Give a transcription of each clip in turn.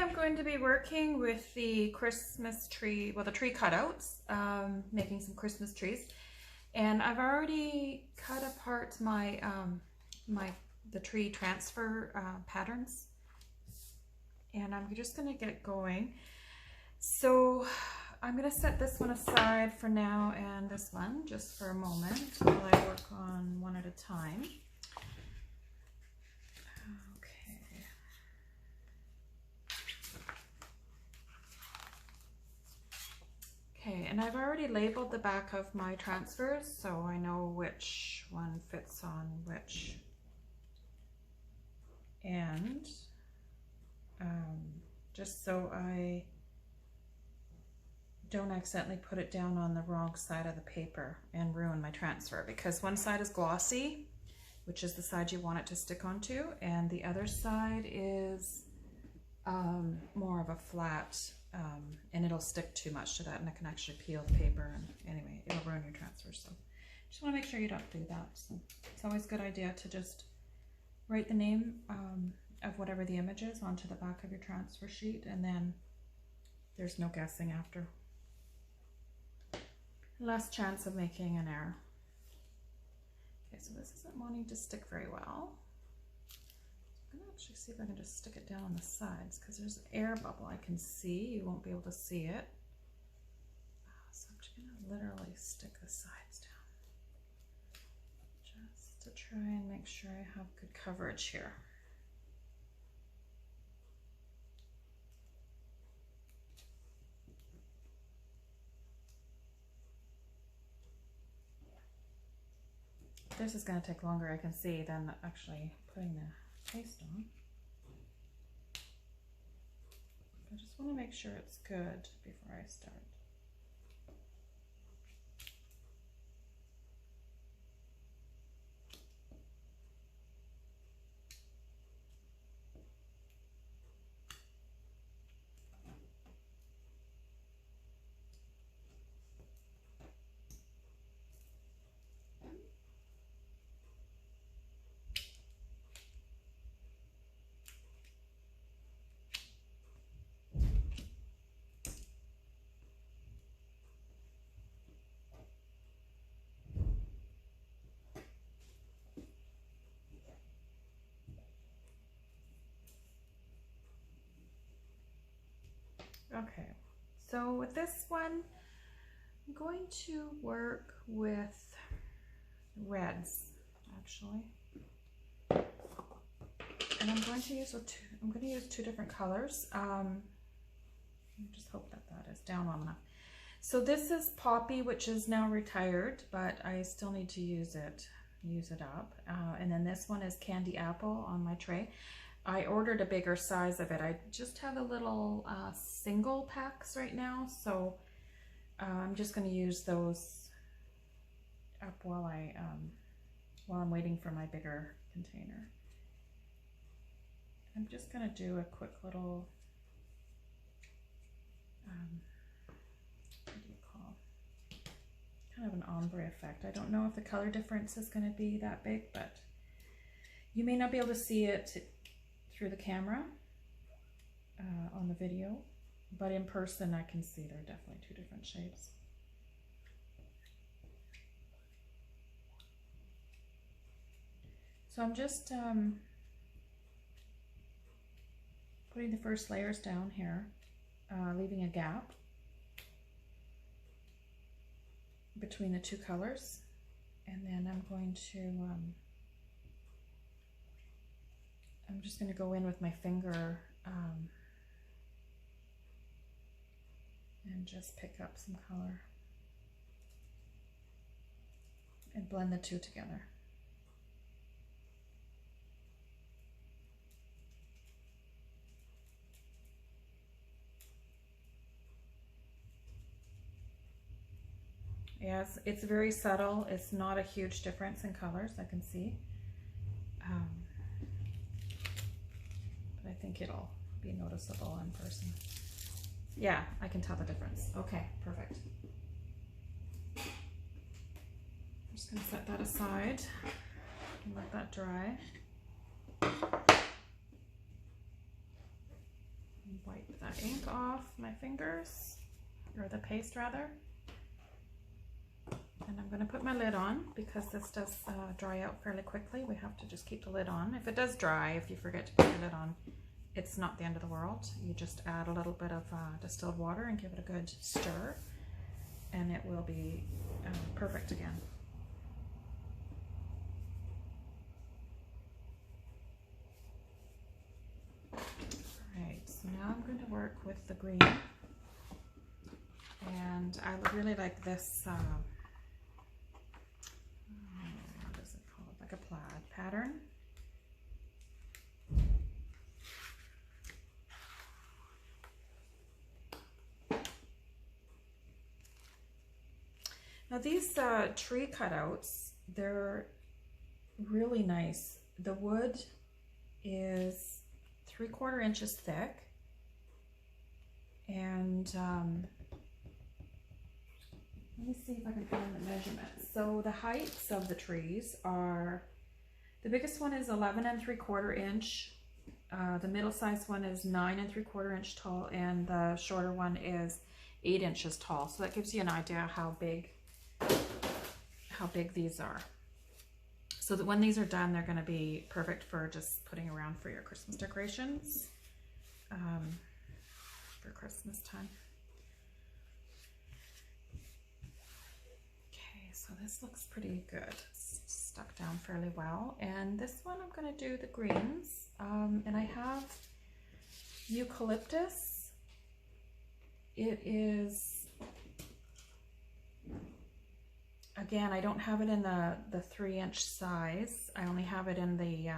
I'm going to be working with the Christmas tree, well, the tree cutouts, making some Christmas trees. And I've already cut apart my, the tree transfer patterns. And I'm just going to get going. So I'm going to set this one aside for now and this one just for a moment while I work on one at a time. Okay, and I've already labeled the back of my transfers, so I know which one fits on which. And just so I don't accidentally put it down on the wrong side of the paper and ruin my transfer, because one side is glossy, which is the side you want it to stick onto, and the other side is more of a flat, and it'll stick too much to that, and it can actually peel the paper, and anyway, it'll ruin your transfer. So just want to make sure you don't do that. So it's always a good idea to just write the name of whatever the image is onto the back of your transfer sheet, and then there's no guessing after. Less chance of making an error. Okay, so this isn't wanting to stick very well. I'm gonna actually see if I can just stick it down on the sides, because there's an air bubble I can see. You won't be able to see it. So I'm just gonna literally stick the sides down, just to try and make sure I have good coverage here. This is going to take longer, I can see, than actually putting the paste on. I just want to make sure it's good before I start. Okay, so with this one, I'm going to work with reds, actually, and I'm going to use two different colors. I just hope that that is down long enough. So this is Poppy, which is now retired, but I still need to use it up. And then this one is Candy Apple on my tray. I ordered a bigger size of it. I just have a little single packs right now, so I'm just going to use those up while I'm waiting for my bigger container. I'm just going to do a quick little what do you call, kind of an ombre effect. I don't know if the color difference is going to be that big, but you may not be able to see it through the camera on the video, but in person I can see they're definitely two different shades. So I'm just putting the first layers down here, leaving a gap between the two colors, and then I'm going to I'm just going to go in with my finger and just pick up some color and blend the two together. Yes, it's very subtle. It's not a huge difference in colors, I can see. But I think it'll be noticeable in person. Yeah, I can tell the difference. Okay, perfect. I'm just going to set that aside and let that dry. wipe the ink off my fingers, or the paste rather. And I'm going to put my lid on because this does dry out fairly quickly. We have to just keep the lid on. If it does dry, if you forget to put your lid on, it's not the end of the world. You just add a little bit of distilled water and give it a good stir, and it will be perfect again. Alright, so now I'm going to work with the green, and I really like this, what is it called, like a plaid pattern. Now these tree cutouts, they're really nice. The wood is 3/4 inches thick, and let me see if I can find the measurements. So the heights of the trees are, the biggest one is 11 3/4 inch, the middle sized one is 9 3/4 inch tall, and the shorter one is 8 inches tall. So that gives you an idea how big these are. So that when these are done, they're going to be perfect for just putting around for your Christmas decorations for Christmas time. Okay, so this looks pretty good. It's stuck down fairly well. And this one I'm going to do the greens. And I have eucalyptus. It is, again, I don't have it in the 3-inch size. I only have it in the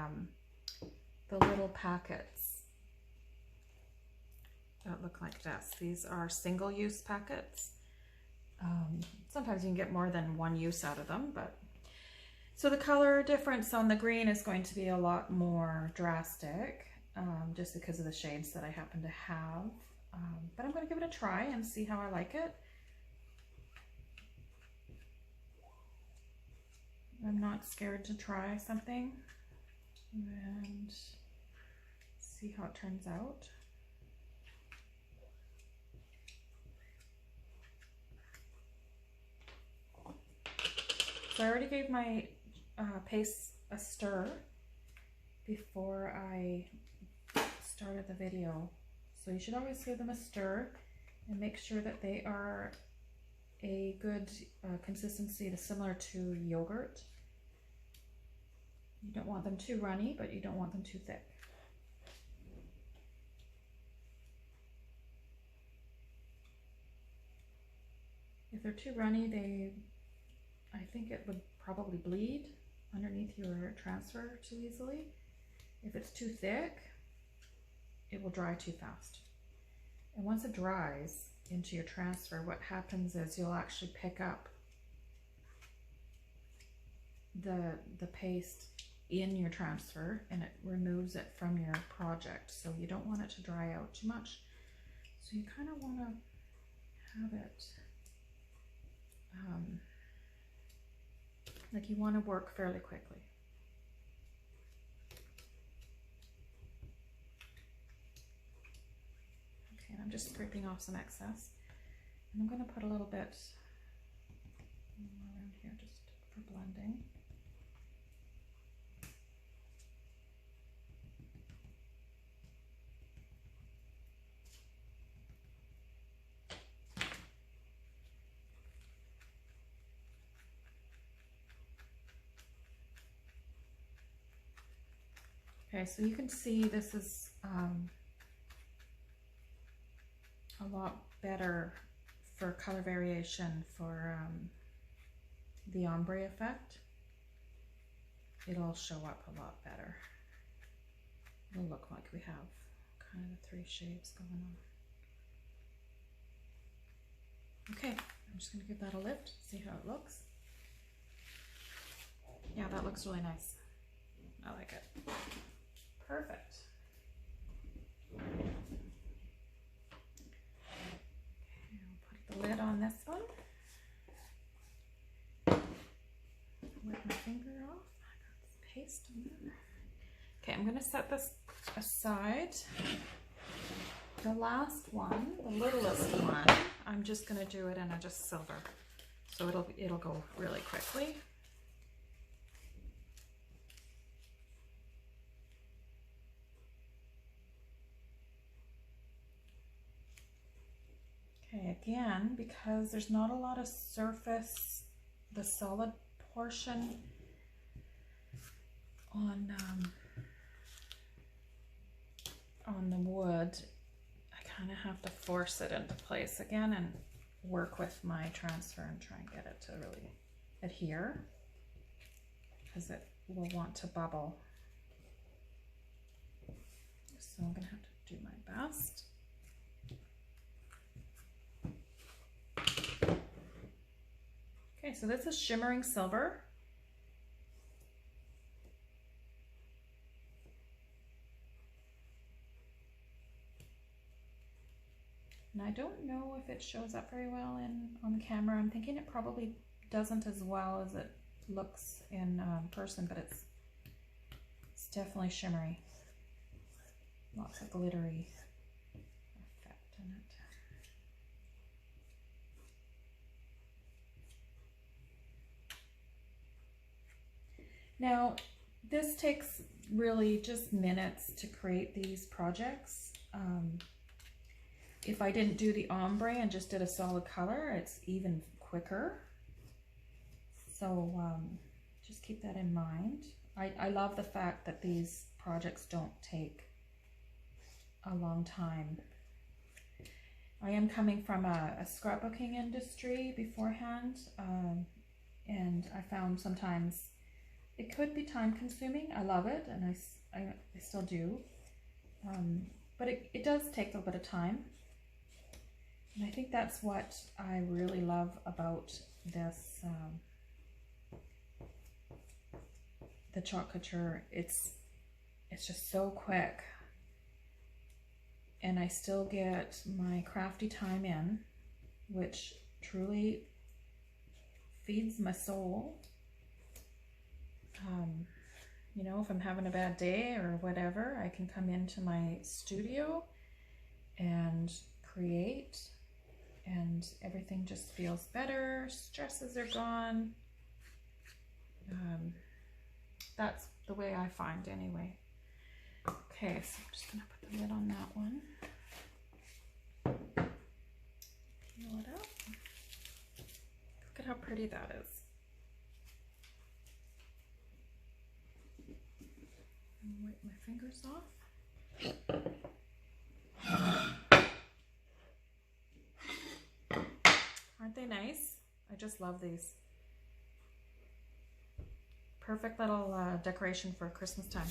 little packets that look like this. These are single-use packets. Sometimes you can get more than one use out of them, but so the color difference on the green is going to be a lot more drastic, just because of the shades that I happen to have. But I'm going to give it a try and see how I like it. I'm not scared to try something and see how it turns out. So I already gave my paste a stir before I started the video. So you should always give them a stir and make sure that they are a good consistency, similar to yogurt. You don't want them too runny, but you don't want them too thick. If they're too runny, I think it would probably bleed underneath your transfer too easily. If it's too thick, it will dry too fast. And once it dries into your transfer, what happens is you'll actually pick up the paste in your transfer, and it removes it from your project. So you don't want it to dry out too much. So you kind of want to have it like you want to work fairly quickly. Okay, I'm just scraping off some excess. And I'm going to put a little bit around here just for blending. Okay, so you can see this is a lot better for color variation for the ombre effect. It'll show up a lot better. It'll look like we have kind of the 3 shades going on. Okay, I'm just going to give that a lift, see how it looks. Yeah, that looks really nice. I like it. Perfect. Okay, I'll put the lid on this one. Wipe my finger off. I got some paste on there. Okay, I'm going to set this aside. The last one, the littlest one, I'm just going to do it in a just silver. So it'll go really quickly. Okay, again, because there's not a lot of surface, the solid portion on the wood, I kind of have to force it into place again and work with my transfer and try and get it to really adhere, because it will want to bubble. So I'm gonna have to do my best. Okay, so this is shimmering silver. And I don't know if it shows up very well on camera. I'm thinking it probably doesn't as well as it looks in person, but it's definitely shimmery. Lots of glittery effect in it. Now, this takes really just minutes to create these projects. If I didn't do the ombre and just did a solid color, it's even quicker. So just keep that in mind. I love the fact that these projects don't take a long time. I am coming from a scrapbooking industry beforehand, and I found sometimes it could be time consuming. I love it, and I still do, but it does take a little bit of time. And I think that's what I really love about this, the Chalk Couture. It's just so quick, and I still get my crafty time in, which truly feeds my soul. You know, if I'm having a bad day or whatever, I can come into my studio and create, and everything just feels better. Stresses are gone. That's the way I find anyway. Okay, so I'm just gonna put the lid on that one. Peel it up. Look at how pretty that is. And wipe my fingers off. Aren't they nice? I just love these. Perfect little decoration for Christmas time.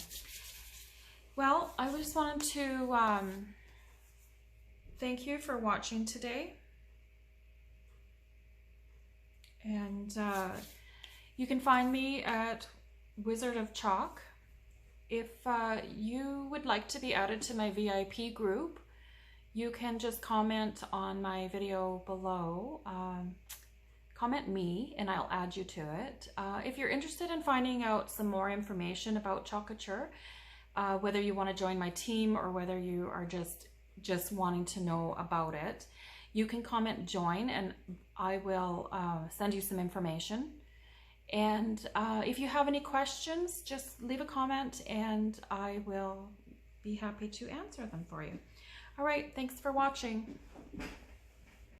Well, I just wanted to thank you for watching today. And you can find me at Wizard of Chalk. If you would like to be added to my VIP group, you can just comment on my video below. Comment me and I'll add you to it. If you're interested in finding out some more information about Chalk Couture, whether you want to join my team or whether you are just wanting to know about it, you can comment join and I will send you some information. And if you have any questions, just leave a comment and I will be happy to answer them for you. All right, thanks for watching.